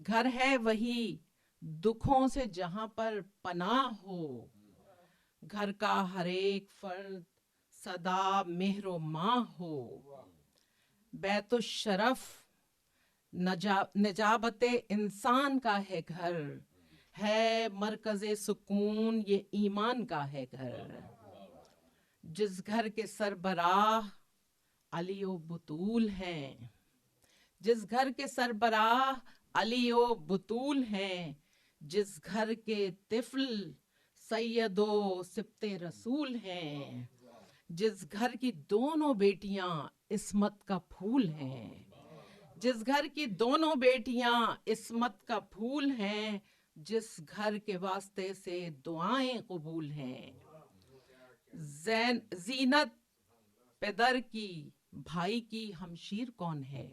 گھر ہے وہی دکھوں سے جہاں پر پناہ ہو، گھر کا ہر ایک فرد صدا مہر و ماں ہو، بیت الشرف نجابت انسان کا ہے گھر، ہے مرکز سکون یہ ایمان کا ہے گھر، جس گھر کے سربراہ علی و بطول ہیں، جس گھر کے سربراہ علی و بطول ہیں، جس گھر کے طفل سید و سبط رسول ہیں، جس گھر کی دونوں بیٹیاں عصمت کا پھول ہیں، جس گھر کی دونوں بیٹیاں عصمت کا پھول ہیں، جس گھر کے واسطے سے دعائیں قبول ہیں، زینت پدر کی بھائی کی ہمشیر کون ہے،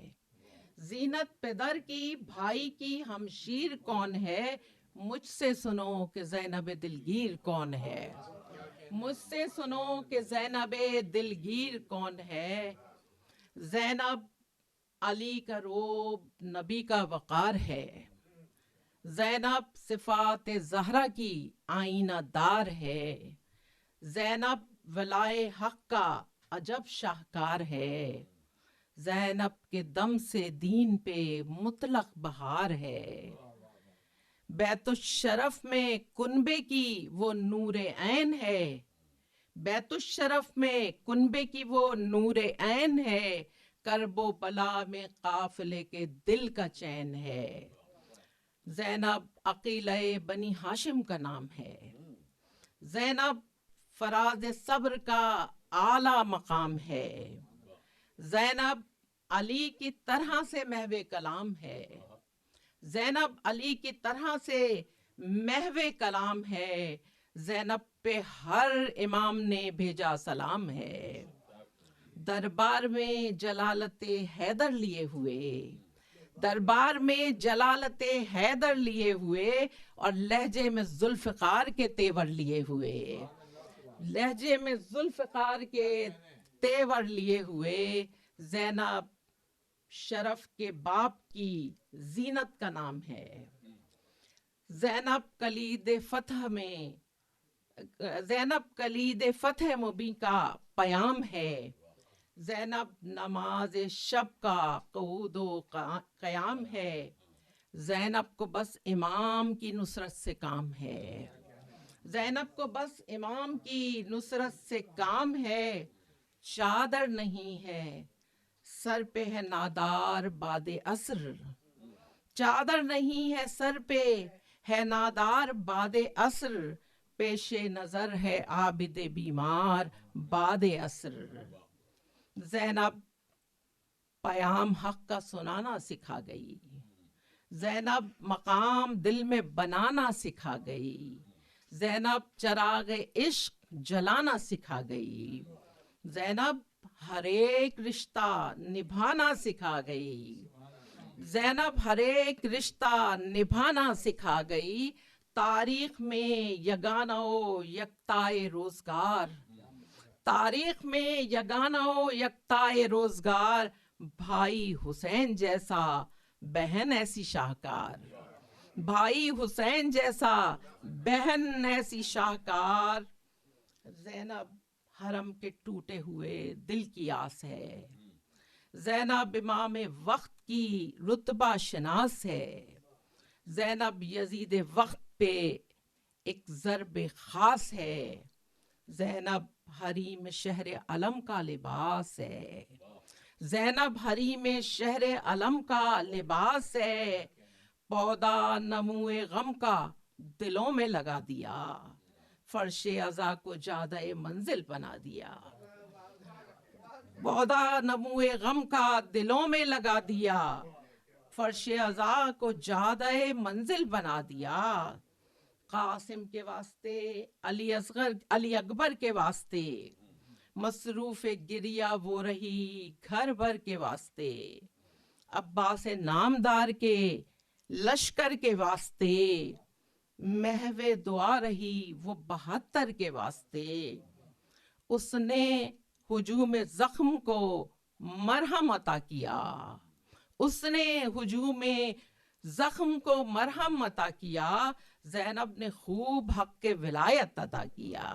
زینت پدر کی بھائی کی ہمشیر کون ہے، مجھ سے سنو کہ زینب دلگیر کون ہے، مجھ سے سنو کہ زینب دلگیر کون ہے، زینب علی کا روب نبی کا وقار ہے، زینب صفات زہرا کی آئینہ دار ہے، زینب ولائے حق کا عجب شاہکار ہے، زینب کے دم سے دین پہ مطلق بہار ہے، بیت الشرف میں کنبے کی وہ نور عین ہے، بیت الشرف میں کنبے کی وہ نور عین ہے، کرب و بلا میں قافلے کے دل کا چین ہے، زینب عقیلہ بنی ہاشم کا نام ہے، زینب فراز صبر کا اعلیٰ مقام ہے، زینب علی کی طرح سے محو کلام ہے، زینب علی کی طرح سے محو کلام ہے، زینب پہ ہر امام نے بھیجا سلام ہے، دربار میں جلالت حیدر لیے ہوئے، دربار میں جلالت حیدر لیے ہوئے، اور لہجے میں ذوالفقار کے تیور لیے ہوئے، لہجے میں ذوالفقار کے تیور لیے ہوئے، زینب شرف کے باپ کی زینت کا نام ہے، زینب کلید فتح میں زینب کلید فتح مبین کا پیام ہے، زینب نماز شب کا قعود و قیام ہے، زینب کو بس امام کی نصرت سے کام ہے، زینب کو بس امام کی نصرت سے کام ہے، چادر نہیں ہے سر پہ ہے نادار باد عصر، چادر نہیں ہے سر پہ ہے نادار باد عصر، پیش نظر ہے عابد بیمار باد عصر، زینب پیام حق کا سنانا سکھا گئی، زینب مقام دل میں بنانا سکھا گئی، زینب چراغ عشق جلانا سکھا گئی، زینب ہر ایک رشتہ نبھانا سکھا گئی، زینب ہر ایک رشتہ نبھانا سکھا گئی، تاریخ میں یگانہ و یکتائے روزگار، تاریخ میں یگانہ و یکتائے روزگار، بھائی حسین جیسا بہن ایسی شاہکار، بھائی حسین جیسا بہن ایسی شاہکار، زینب حرم کے ٹوٹے ہوئے دل کی آس ہے، زینب امام وقت کی رتبہ شناس ہے، زینب یزید وقت پہ ایک ضرب خاص ہے، زینب حریم شہر علم کا لباس ہے، زینب حریم شہر علم کا لباس ہے، پودا نموے غم کا دلوں میں لگا دیا، فرش عزا کو جادہ منزل بنا دیا، پودا نموے غم کا دلوں میں لگا دیا، فرش عزا کو جادہ منزل بنا دیا، قاسم کے واسطے علی اکبر کے واسطے مصروف گریہ وہ رہی گھر بھر کے واسطے، عباس نامدار کے لشکر کے واسطے محو دعا رہی وہ 72 کے واسطے، اس نے ہجوم زخم کو مرہم عطا کیا، اس نے ہجوم زخم کو مرہم عطا کیا، زینب نے خوب حق کے ولایت ادا کیا،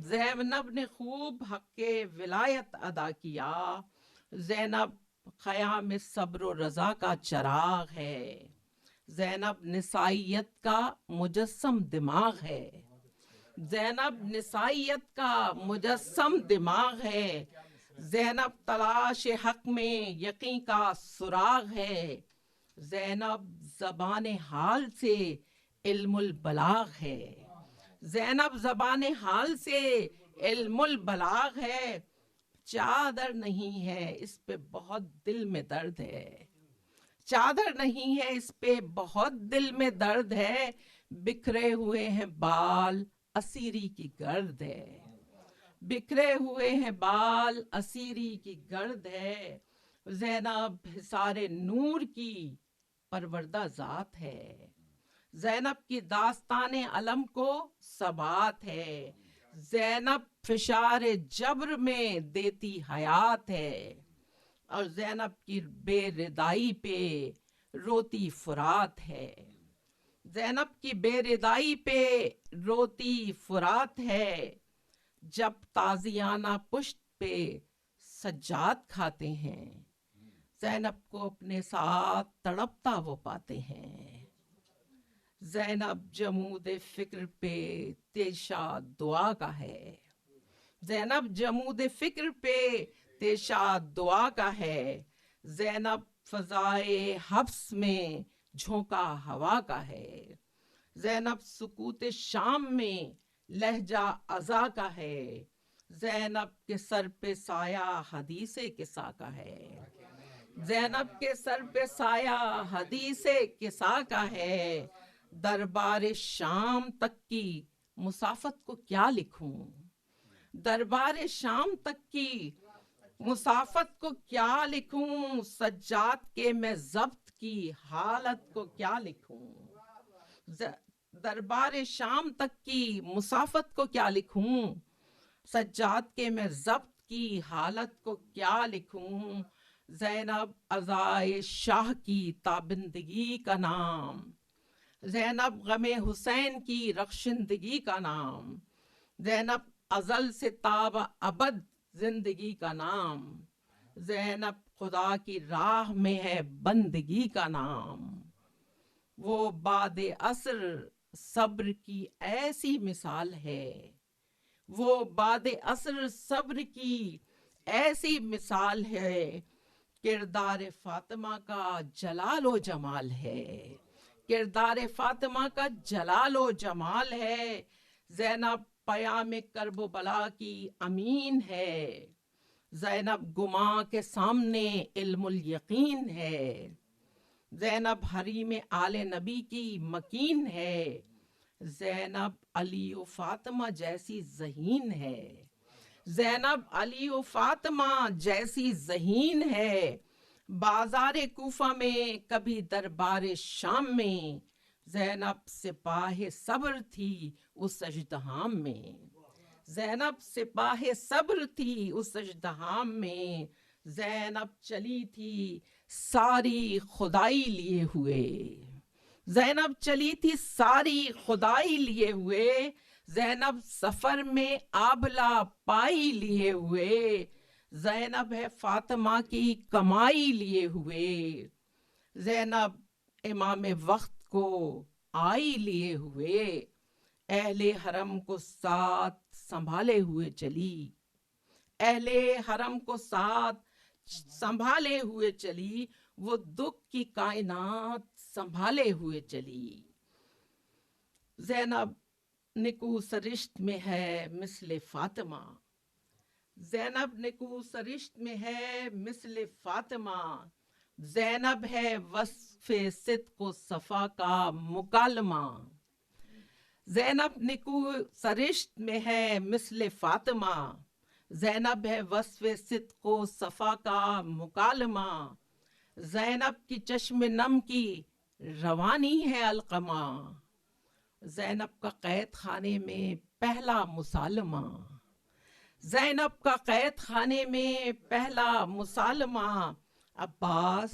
زینب نے خوب حق کے ولایت ادا کیا، زینب قیام صبر و رضا کا چراغ ہے، زینب نسائیت کا مجسم دماغ ہے، زینب نسائیت کا مجسم دماغ ہے، زینب تلاش حق میں یقین کا سراغ ہے، زینب زبان حال سے علم البلاغ ہے، زینب زبان حال سے علم البلاغ ہے، چادر نہیں ہے اس پہ بہت دل میں درد ہے، چادر نہیں ہے اس پہ بہت دل میں درد ہے، بکھرے ہوئے ہیں بال اسیری کی گرد ہے، بکھرے ہوئے ہیں بال اسیری کی گرد ہے، زینب حصار نور کی پروردہ ذات ہے، زینب کی داستان علم کو ثبات ہے، زینب فشار جبر میں دیتی حیات ہے، اور زینب کی بے ردائی پہ روتی فرات ہے، زینب کی بے ردائی پہ روتی فرات ہے، جب تازیانہ پشت پہ سجاد کھاتے ہیں، زینب کو اپنے ساتھ تڑپتا وہ پاتے ہیں، زینب جمود فکر پہ تیشا دعا کا ہے، زینب جمود فکر پہ تیشا دعا کا ہے، زینب فضائے حبس میں جھونکا ہوا کا ہے، زینب سکوت شام میں لہجہ ازا کا ہے، زینب کے سر پہ سایہ حدیث قصہ کا ہے، زینب کے سر پہ سایہ حدیث قصہ کا ہے، دربار شام تک کی مسافت کو کیا لکھوں، دربار شام تک کی مسافت کو کیا لکھوں، سجاد کے میں ضبط کی حالت کو کیا لکھوں، دربار شام تک کی مسافت کو کیا لکھوں، سجاد کے میں ضبط کی حالت کو کیا لکھوں، زینب عزائے شاہ کی تابندگی کا نام، زینب غم حسین کی رخشندگی کا نام، زینب ازل سے تاب ابد زندگی کا نام، زینب خدا کی راہ میں ہے بندگی کا نام، وہ بعد عصر صبر کی ایسی مثال ہے، وہ بعد عصر صبر کی ایسی مثال ہے، کردار فاطمہ کا جلال و جمال ہے، کردار فاطمہ کا جلال و جمال ہے، زینب پیام کرب و بلا کی امین ہے، زینب گماں کے سامنے علم الیقین ہے، زینب حریم آل نبی کی مکین ہے، زینب علی و فاطمہ جیسی ذہین ہے، زینب علی و فاطمہ جیسی ذہین ہے، بازار کوفہ میں کبھی دربار شام میں، زینب سپاہ صبر تھی اس اژدہام میں، زینب سپاہ صبر تھی اس اژدہام میں، زینب چلی تھی ساری خدائی لیے ہوئے، زینب چلی تھی ساری خدائی لیے ہوئے، زینب سفر میں آبلہ پائی لیے ہوئے، زینب ہے فاطمہ کی کمائی لیے ہوئے، زینب امام وقت کو آئی لیے ہوئے، اہل حرم کو ساتھ سنبھالے ہوئے چلی، اہل حرم کو ساتھ سنبھالے ہوئے چلی، وہ دکھ کی کائنات سنبھالے ہوئے چلی، زینب نکو سرشت میں ہے مثل فاطمہ، زینب نکو سرشت میں ہے مثل فاطمہ، زینب ہے وصف صدق و صفا کا مکالمہ، زینب نکو سرشت میں ہے مثل فاطمہ، زینب ہے وصف صدق و صفا کا مکالمہ، زینب کی چشم نم کی روانی ہے علقمہ، زینب کا قید خانے میں پہلا مسالمہ، زینب کا قید خانے میں پہلا مسالمہ، عباس